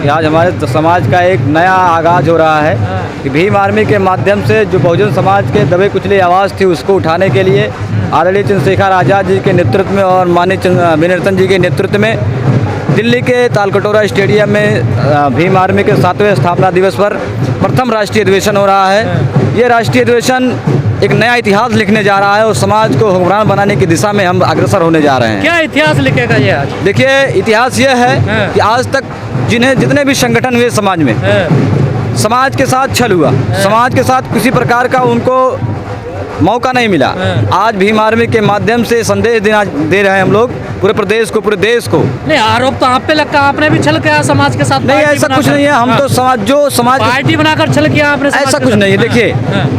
कि आज हमारे समाज का एक नया आगाज़ हो रहा है कि भीम आर्मी के माध्यम से जो बहुजन समाज के दबे कुचले आवाज़ थी उसको उठाने के लिए आदरणीय चंद्रशेखर आज़ाद जी के नेतृत्व में और माननीय विनयरतन जी के नेतृत्व में दिल्ली के तालकटोरा स्टेडियम में भीम आर्मी के 7वें स्थापना दिवस पर प्रथम राष्ट्रीय अधिवेशन हो रहा है। ये राष्ट्रीय अधिवेशन एक नया इतिहास लिखने जा रहा है और समाज को हुक्मरान बनाने की दिशा में हम अग्रसर होने जा रहे हैं। क्या इतिहास लिखेगा ये आज? देखिए, इतिहास ये है कि आज तक जितने भी संगठन हुए समाज में, समाज के साथ छल हुआ, समाज के साथ किसी प्रकार का उनको मौका नहीं मिला। आज भीम आर्मी के माध्यम से संदेश दे रहे हैं हम लोग पूरे प्रदेश को, पूरे देश को। नहीं, आरोप तो आप पे लगता है आपने भी छल किया समाज के साथ। नहीं, ऐसा कुछ नहीं है। हम तो समाज पार्टी बनाकर छल किया आपने, ऐसा कुछ नहीं है। देखिए,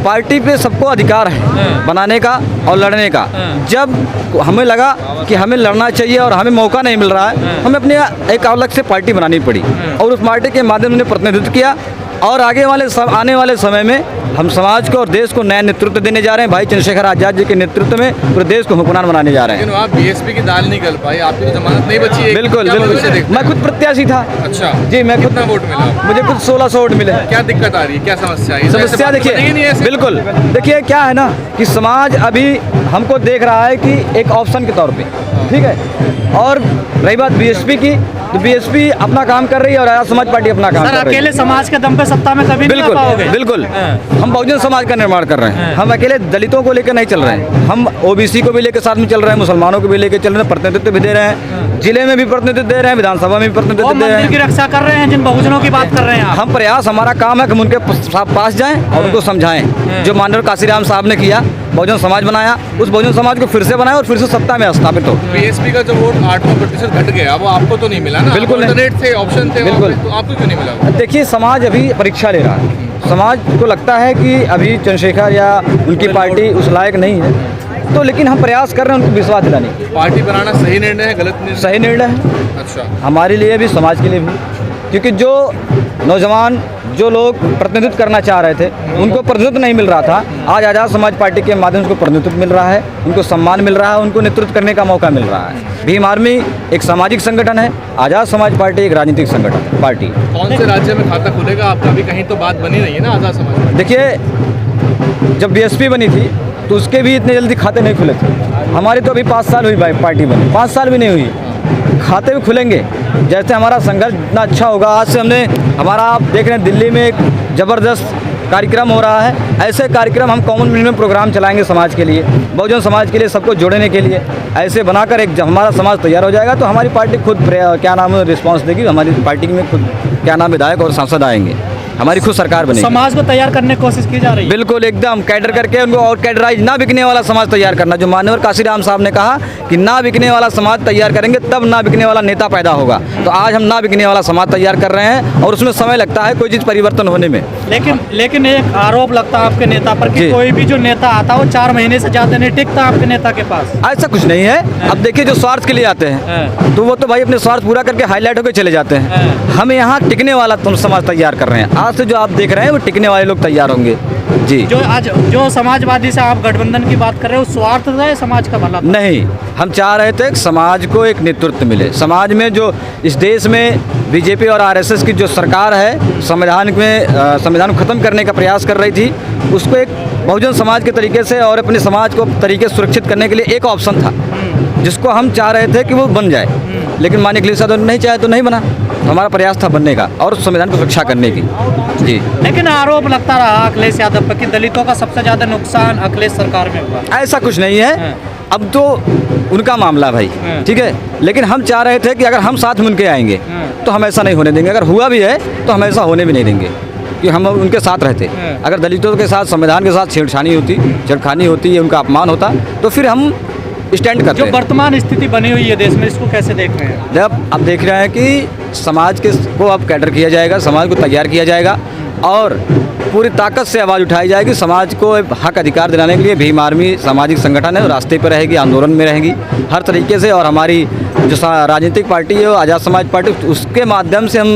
पार्टी पे सबको अधिकार है बनाने का और लड़ने का। जब हमें लगा कि हमें लड़ना चाहिए और हमें मौका नहीं मिल रहा है, हमें अपने एक अलग से पार्टी बनानी पड़ी और उस पार्टी के माध्यम से प्रतिनिधित्व किया और आने वाले समय में हम समाज को और देश को नया नेतृत्व देने जा रहे हैं। भाई चंद्रशेखर आज़ाद जी के नेतृत्व में पूरे देश को हुक्मरान बनाने जा रहे हैं। लेकिन आप बीएसपी की दाल निकल पाई, आपकी तो जमानत नहीं बची है। बिल्कुल बिल्कुल। मैं खुद प्रत्याशी था। अच्छा जी, मैं कितना वोट मिला? मुझे खुद 1600 वोट मिले। क्या दिक्कत आ रही है, क्या समस्या है? समस्या देखिए, बिल्कुल देखिए क्या है ना कि समाज अभी हमको देख रहा है कि एक ऑप्शन के तौर पे, ठीक है। और रही बात बीएसपी की, तो बीएसपी अपना काम कर रही है और आज़ाद समाज पार्टी अपना काम कर रही है। अकेले समाज के दम पे सत्ता में कभी नहीं आ पाओगे। बिल्कुल, हम बहुजन समाज का निर्माण कर रहे हैं। हम अकेले दलितों को लेकर नहीं चल रहे हैं, हम ओबीसी को भी लेकर साथ में चल रहे हैं, मुसलमानों को भी लेकर चल रहे हैं, प्रतिनिधित्व भी दे रहे हैं, जिले में भी प्रतिनिधित्व दे रहे हैं, विधानसभा में भी प्रतिनिधित्व दे रहे हैं। की रक्षा कर रहे हैं जिन बहुजनों की बात कर रहे हैं। हम प्रयास, हमारा काम है कि हम उनके पास जाएं और उनको समझाएं। जो माननीय काशीराम साहब ने किया, बहुजन समाज बनाया, उस बहुजन समाज को फिर से बनाया और फिर से सत्ता में स्थापित हो। बीएसपी का जो वोट 8% घट गया, वो आपको तो नहीं मिला ना? बिल्कुल थे, ऑप्शन थे, बिल्कुल, तो आपको क्यों नहीं मिला? देखिए, समाज अभी परीक्षा ले रहा है। समाज को लगता है कि अभी चंद्रशेखर या उनकी पार्टी उस लायक नहीं है, तो लेकिन हम प्रयास कर रहे हैं उनको विश्वास दिलाने की। पार्टी बनाना सही निर्णय है, गलत निर्णय? सही निर्णय है। अच्छा, हमारे लिए भी, समाज के लिए भी, क्योंकि जो नौजवान, जो लोग प्रतिनिधित्व करना चाह रहे थे, उनको प्रतिनिधित्व नहीं मिल रहा था। आज आज़ाद समाज पार्टी के माध्यम से उनको प्रतिनिधित्व मिल रहा है, उनको सम्मान मिल रहा है, उनको नेतृत्व करने का मौका मिल रहा है। भीम आर्मी एक सामाजिक संगठन है, आज़ाद समाज पार्टी एक राजनीतिक संगठन पार्टी। कौन से राज्य में खाता खुलेगा आपका? भी कहीं तो बात बनी नहीं है ना आज़ाद समाज पार्टी? देखिए, जब बीएसपी बनी थी तो उसके भी इतने जल्दी खाते नहीं खुले थे। हमारी तो अभी 5 साल हुई भाई पार्टी बनी, 5 साल भी नहीं हुई, खाते भी खुलेंगे जैसे हमारा संघर्ष इतना अच्छा होगा। आज से हमने हमारा, आप देख रहे हैं दिल्ली में एक ज़बरदस्त कार्यक्रम हो रहा है। ऐसे कार्यक्रम हम कॉमन मिनिमम प्रोग्राम चलाएंगे समाज के लिए, बहुजन समाज के लिए, सबको जोड़ने के लिए। ऐसे बनाकर एक जब हमारा समाज तैयार हो जाएगा तो हमारी पार्टी खुद क्या नाम है रिस्पॉन्स देगी। हमारी पार्टी में खुद क्या नाम विधायक और सांसद आएंगे, हमारी खुद सरकार बनेगी। समाज को तैयार करने की कोशिश की जा रही है। बिल्कुल, एकदम कैडर करके उनको, और कैडराइज ना बिकने वाला समाज तैयार करना। जो माननीय काशीराम साहब ने कहा कि ना बिकने वाला समाज तैयार करेंगे तब ना बिकने वाला नेता पैदा होगा। तो आज हम ना बिकने वाला समाज तैयार कर रहे हैं और उसमें समय लगता है कोई चीज़ परिवर्तन होने में। लेकिन एक आरोप लगता है आपके नेता पर कि कोई भी जो नेता आता है वो 4 महीने से ज़्यादा नहीं टिकता आपके नेता के पास। ऐसा कुछ नहीं है। अब देखिए, जो स्वार्थ के लिए आते हैं तो वो तो भाई अपने स्वार्थ पूरा करके हाईलाइट होकर चले जाते हैं। हम यहाँ टिकने वाला समाज तैयार कर रहे हैं। आज से जो आप देख रहे हैं वो टिकने वाले लोग तैयार होंगे जी। जो समाजवादी से आप गठबंधन की बात कर रहे हो, स्वार्थ है समाज का भला? नहीं, हम चाह रहे थे कि समाज को एक नेतृत्व मिले। समाज में जो इस देश में बीजेपी और आरएसएस की जो सरकार है, संविधान को ख़त्म करने का प्रयास कर रही थी, उसको एक बहुजन समाज के तरीके से और अपने समाज को तरीके से सुरक्षित करने के लिए एक ऑप्शन था जिसको हम चाह रहे थे कि वो बन जाए। लेकिन माननीय अखिलेश यादव ने नहीं चाहे तो नहीं बना। हमारा प्रयास था बनने का और संविधान को सुरक्षा करने की जी। लेकिन आरोप लगता रहा अखिलेश यादव पर कि दलितों का सबसे ज़्यादा नुकसान अखिलेश सरकार में हुआ। ऐसा कुछ नहीं है, अब तो उनका मामला भाई, ठीक है। लेकिन हम चाह रहे थे कि अगर हम साथ में उनके आएंगे तो हम ऐसा नहीं होने देंगे। अगर हुआ भी है तो हम ऐसा होने भी नहीं देंगे कि हम उनके साथ रहते। अगर दलितों के साथ, संविधान के साथ छेड़खानी होती, उनका अपमान होता तो फिर हम स्टैंड करते। जो वर्तमान स्थिति बनी हुई है देश में, इसको कैसे देख रहे हैं? जब आप देख रहे हैं कि समाज को अब कैडर किया जाएगा, समाज को तैयार किया जाएगा और पूरी ताकत से आवाज़ उठाई जाएगी। समाज को हक अधिकार दिलाने के लिए भीम आर्मी सामाजिक संगठन है, रास्ते पर रहेगी, आंदोलन में रहेगी हर तरीके से। और हमारी जो राजनीतिक पार्टी है आज़ाद समाज पार्टी, उसके माध्यम से हम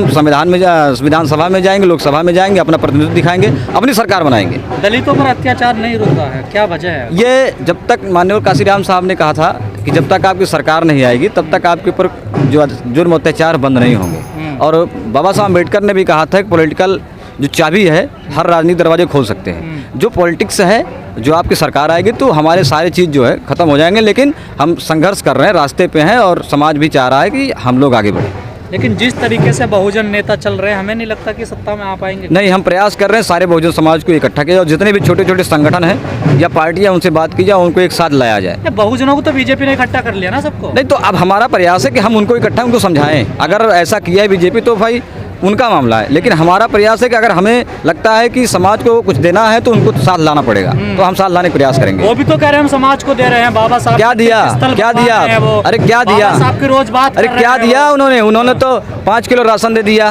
विधानसभा में जाएंगे, लोकसभा में जाएंगे, अपना प्रतिनिधित्व दिखाएंगे, अपनी सरकार बनाएंगे। दलितों पर अत्याचार नहीं रुक रहा है, क्या वजह है? ये जब तक माननीय काशीराम साहब ने कहा था कि जब तक आपकी सरकार नहीं आएगी तब तक आपके ऊपर जो जुर्म अत्याचार बंद नहीं होंगे। और बाबा साहब अम्बेडकर ने भी कहा था कि पॉलिटिकल जो चाबी है हर राजनीतिक दरवाजे खोल सकते हैं। जो पॉलिटिक्स है, जो आपकी सरकार आएगी तो हमारे सारे चीज़ जो है ख़त्म हो जाएंगे, लेकिन हम संघर्ष कर रहे हैं, रास्ते पे हैं और समाज भी चाह रहा है कि हम लोग आगे बढ़ें। लेकिन जिस तरीके से बहुजन नेता चल रहे हैं, हमें नहीं लगता कि सत्ता में आ पाएंगे। नहीं, हम प्रयास कर रहे हैं सारे बहुजन समाज को इकट्ठा किया और जितने भी छोटे छोटे संगठन हैं या पार्टियां उनसे बात की जाए, उनको एक साथ लाया जाए। बहुजनों को तो बीजेपी ने इकट्ठा कर लिया ना सबको। नहीं तो अब हमारा प्रयास है कि हम उनको इकट्ठा उनको समझाएं। अगर ऐसा किया है बीजेपी तो भाई उनका मामला है, लेकिन हमारा प्रयास है कि अगर हमें लगता है कि समाज को कुछ देना है तो उनको साथ लाना पड़ेगा, तो हम साथ लाने का प्रयास करेंगे। वो भी तो कह रहे हैं हम समाज को दे रहे हैं। बाबा साहब क्या दिया, क्या दिया? अरे क्या दिया? बाबा साहब की रोज बात अरे क्या दिया उन्होंने तो 5 किलो राशन दे दिया,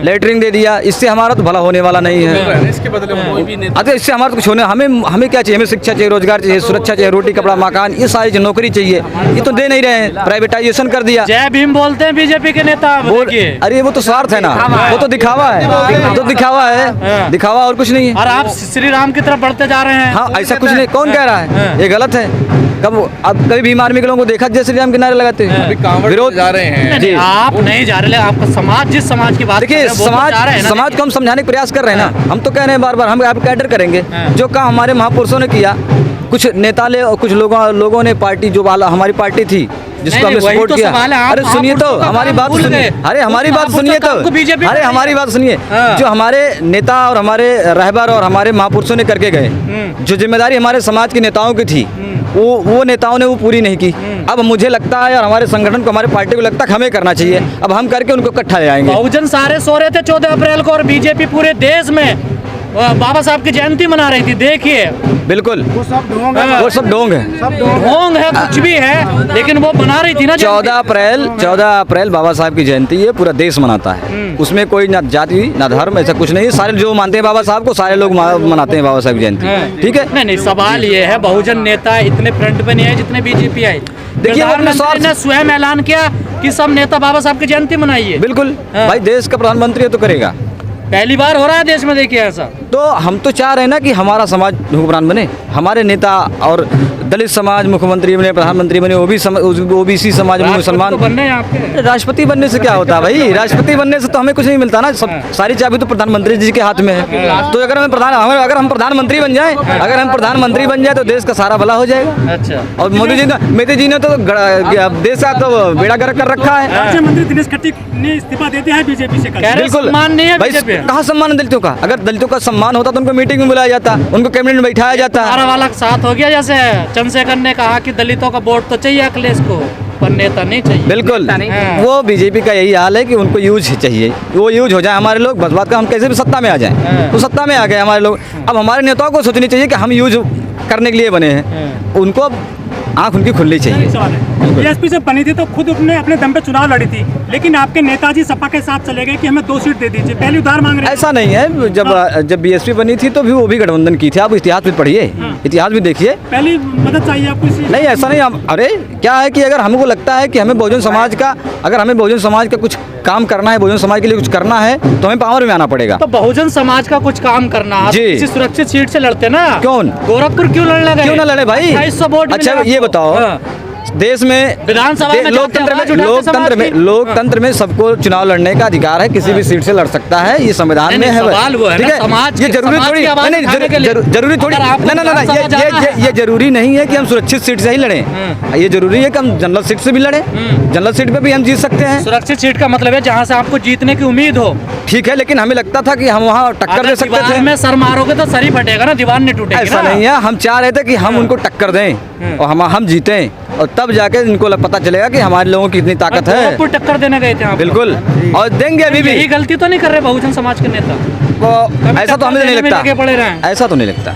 लेटरिन दे दिया। इससे हमारा तो भला होने वाला नहीं है। इसके बदले में कोई भी नेता अरे इससे हमारा तो कुछ होने, हमें क्या चाहिए? हमें शिक्षा चाहिए, रोजगार चाहिए, सुरक्षा चाहिए, रोटी कपड़ा मकान, ये सारी नौकरी चाहिए। ये तो दे नहीं रहे हैं, प्राइवेटाइजेशन कर दिया। जय भीम बोलते हैं बीजेपी के नेता। अरे वो तो स्वार्थ है ना, वो तो दिखावा है, तो दिखावा है, दिखावा और कुछ नहीं है। और आप श्री राम की तरफ बढ़ते जा रहे हैं। हाँ, ऐसा कुछ नहीं, कौन कह रहा है? ये गलत है। अब कभी भीम आर्मी के लोगों को देखा जय श्री राम के नारे लगाते हैं? विरोध जा रहे हैं जी, आप नहीं जा रहे, आपका समाज जिस समाज की बात देखिए, समाज को हम समझाने का प्रयास कर रहे हैं ना। हम तो कह रहे हैं बार बार, हम आप कैडर करेंगे जो काम हमारे महापुरुषों ने किया। कुछ नेता ले और कुछ लोगों ने पार्टी जो वाला हमारी पार्टी थी जिसको हमने सपोर्ट किया। अरे सुनिए तो हमारी बात सुनिए, अरे हमारी बात सुनिए तो, अरे हमारी बात सुनिए। जो हमारे नेता और हमारे रहबर और हमारे महापुरुषों ने करके गए, जो जिम्मेदारी हमारे समाज के नेताओं की थी, वो नेताओं ने वो पूरी नहीं की। अब मुझे लगता है और हमारे संगठन को, हमारे पार्टी को लगता है हमें करना चाहिए। अब हम करके उनको इकट्ठा ले आएंगे। बहुजन सारे सो रहे थे 14 अप्रैल को और बीजेपी पूरे देश में बाबा साहब की जयंती मना रही थी। देखिए, बिल्कुल वो सब ढोंग है, ढोंग है, कुछ भी है, लेकिन वो मना रही थी ना। 14 अप्रैल बाबा साहब की जयंती है, पूरा देश मनाता है। उसमें कोई ना जाति ना धर्म, ऐसा कुछ नहीं है। सारे जो मानते हैं बाबा साहब को, सारे लोग मनाते हैं बाबा साहब की जयंती। ठीक है? नहीं, सवाल ये है, बहुजन नेता इतने फ्रंट पे नहीं है जितने बीजेपी आई। देखिए, प्रधानमंत्री ने स्वयं ऐलान किया कि सब नेता बाबा साहब की जयंती मनाइए। बिल्कुल भाई, देश का प्रधानमंत्री है तो करेगा। पहली बार हो रहा है देश में, देखिए ऐसा। तो हम तो चाह रहे हैं ना कि हमारा समाज हुक्मरान बने, हमारे नेता और दलित समाज मुख्यमंत्री बने, प्रधानमंत्री बने, ओबीसी समाज मुसलमान बनने हैं आपके। राष्ट्रपति बनने से क्या होता है भाई? राष्ट्रपति बनने से तो हमें कुछ नहीं मिलता ना। सब सारी चाबी तो प्रधानमंत्री जी के हाथ में है। तो अगर हम प्रधानमंत्री बन जाए, तो देश का सारा भला हो जाएगा। अच्छा। और मोदी जी ने तो देश का तो बेड़ा गर्क कर रखा है। राज्यमंत्री दिनेश कार्तिक ने इस्तीफा दे दिया है बीजेपी से। बिल्कुल, सम्मान नहीं है भाई, कहाँ सम्मान है दलितों का? अगर दलितों का सम्मान होता तो उनको मीटिंग में बुलाया जाता, उनको कैबिनेट में बैठाया जाता। सारा वाला साथ हो गया। जैसे चंद्रशेखर ने कहा कि दलितों का वोट तो चाहिए अखिलेश को, पर नेता नहीं चाहिए। बिल्कुल, वो बीजेपी का यही हाल है कि उनको यूज चाहिए, वो यूज हो जाए हमारे लोग, बस बात का हम कैसे भी सत्ता में आ जाएं। तो सत्ता में आ गए हमारे लोग। अब हमारे नेताओं को सोचनी चाहिए कि हम यूज करने के लिए बने हैं, उनको आँख उनकी खुलनी चाहिए। बीएसपी से बनी थी तो खुद अपने दम पे चुनाव लड़ी थी, लेकिन आपके नेताजी सपा के साथ चले गए कि हमें 2 सीट दे दीजिए, पहली उधार मांग रहे हैं। ऐसा नहीं है, जब बीएसपी बनी थी तो भी वो भी गठबंधन की थी। आप इतिहास भी पढ़िए, इतिहास भी देखिए। पहली मदद चाहिए आपको इसी। नहीं, ऐसा नहीं। अरे क्या है कि अगर हमको लगता है कि हमें बहुजन समाज का कुछ काम करना है, बहुजन समाज के लिए कुछ करना है, तो हमें पावर में आना पड़ेगा। तो बहुजन समाज का कुछ काम करना है, किसी सुरक्षित सीट से लड़ते ना। कौन? गोरखपुर क्यों लड़ने गए? क्यों ना लड़े भाई? 2800 वोट। अच्छा ये बताओ, देश में विधानसभा में लोकतंत्र में सबको चुनाव लड़ने का अधिकार है, किसी भी सीट से लड़ सकता है, ये संविधान में है। ठीक है, ये जरूरी थोड़ी, जरूरी थोड़ी, ये जरूरी नहीं है कि हम सुरक्षित सीट से ही लड़ें। ये जरूरी है कि हम जनरल सीट से भी लड़ें, जनरल सीट पे भी हम जीत सकते हैं। सुरक्षित सीट का मतलब है जहाँ से आपको जीतने की उम्मीद हो। ठीक है, लेकिन हमें लगता था कि हम वहाँ टक्कर दे सकते थे। में सर मारोगे तो सर ही फटेगा ना, दीवार नहीं टूटेगी। ऐसा नहीं है, हम चाह रहे थे कि हम उनको टक्कर दें और हम जीतें, और तब जाके इनको पता चलेगा कि हमारे लोगों की कितनी ताकत है। टक्कर देने गए थे आप। बिल्कुल, और देंगे अभी भी। यही गलती तो नहीं कर रहे बहुजन समाज के नेता? ऐसा तो हमें नहीं लगता, ऐसा तो नहीं लगता।